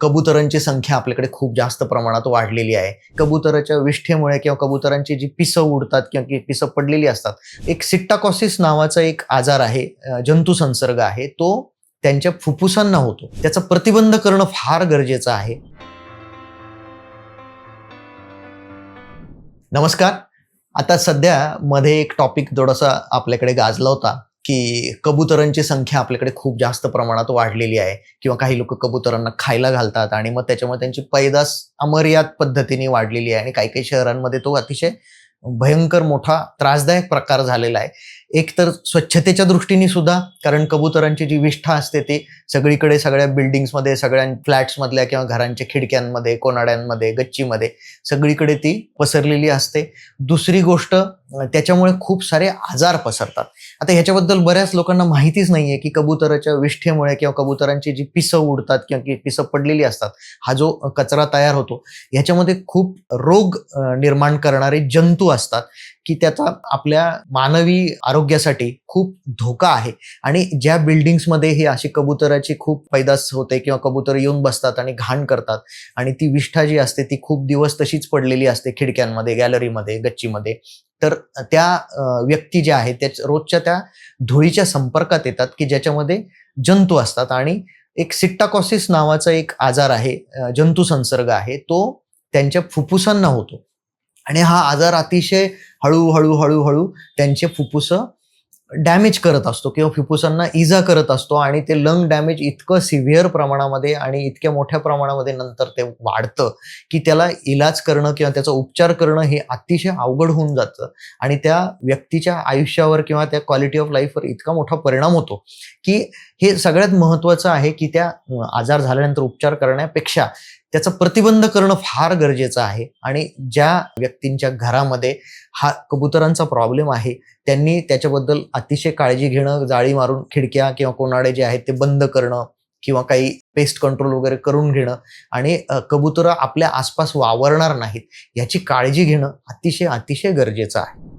कबुतरांची संख्या आपल्याकडे खूप जास्त प्रमाणात वाढलेली आहे. कबुतराच्या विष्ठेमुळे किंवा कबुतरांची जी पिसं उडतात किंवा पिसं पडलेली असतात, एक सिट्टाकॉसिस नावाचा एक आजार आहे, जंतू संसर्ग आहे, तो त्यांच्या फुफ्फुसांना होतो. त्याचा प्रतिबंध करणं फार गरजेचं आहे. नमस्कार. आता सध्या मध्ये एक टॉपिक थोडासा आपल्याकडे गाजला होता, की कबुतरांची संख्या आपल्याकडे खूप जास्त प्रमाणात वाढलेली आहे किंवा काही लोक कबुतरांना खायला घालतात आणि मग त्याच्यामुळे त्यांची पैदास अमर्याद पद्धतीने वाढलेली आहे आणि काही काही शहरांमध्ये तो अतिशय भयंकर मोठा त्रासदायक प्रकार झालेला आहे. एक तर स्वच्छतेच्या दृष्टीने सुद्धा, कारण कबुतरांची जी विष्ठा असते ती सगळीकडे सगळ्या बिल्डिंग्समध्ये, सगळ्या फ्लॅट्समधल्या किंवा घरांच्या खिडक्यांमध्ये, कोनाड्यांमध्ये, गच्चीमध्ये सगळीकडे ती पसरलेली असते. दुसरी गोष्ट, त्याच्यामुळे खूप सारे आजार पसरतात. आता ह्याच्याबद्दल बऱ्याच लोकांना माहितीच नाहीये की कबुतराच्या विष्ठेमुळे किंवा कबुतरांची जी पिसं उडतात किंवा पिसं पडलेली असतात, हा जो कचरा तयार होतो, ह्याच्यामध्ये खूप रोग निर्माण करणारे जंतू असतात की त्याचा आपल्या मानवी आरोग्यासाठी खूप धोका आहे. आणि ज्या बिल्डिंग्समध्ये ही अशी कबुतराची खूप पैदास होते किंवा कबूतर येऊन बसतात आणि घाण करतात आणि ती विष्ठा जी असते ती खूप दिवस तशीच पडलेली असते खिडक्यांमध्ये, गॅलरीमध्ये, गच्चीमध्ये, तर त्या व्यक्ती ज्या आहेत त्या रोजच्या त्या धुळीच्या संपर्कात येतात की ज्याच्यामध्ये जंतू असतात आणि एक सिट्टाकॉसिस नावाचा एक आजार आहे, जंतू संसर्ग आहे, तो त्यांच्या फुफ्फुसांना होतो. आणि हा आजार अतिशय हळूहळू त्यांचे फुफ्फुसं डॅमेज करत असतो किंवा फुफ्फुसांना इजा करत असतो आणि ते लंग डॅमेज इतकं सिव्हिअर प्रमाणामध्ये आणि इतक्या मोठ्या प्रमाणामध्ये नंतर ते वाढतं की त्याला इलाज करणं किंवा त्याचा उपचार करणं हे अतिशय अवघड होऊन जातं आणि त्या व्यक्तीच्या आयुष्यावर किंवा त्या क्वालिटी ऑफ लाईफवर इतका मोठा परिणाम होतो की हे सगळ्यात महत्त्वाचं आहे की त्या आजार झाल्यानंतर उपचार करण्यापेक्षा त्याचा प्रतिबंध करणं फार गरजेचं आहे. आणि ज्या व्यक्तींच्या घरामध्ये हा कबुतरांचा प्रॉब्लेम आहे त्यांनी त्याच्याबद्दल अतिशय काळजी घेणं, जाळी मारून खिडक्या किंवा कोनाडे जे आहेत ते बंद करणं किंवा काही पेस्ट कंट्रोल वगैरे करून घेणं आणि कबुतरं आपल्या आसपास वावरणार नाहीत याची काळजी घेणं अतिशय गरजेचं आहे.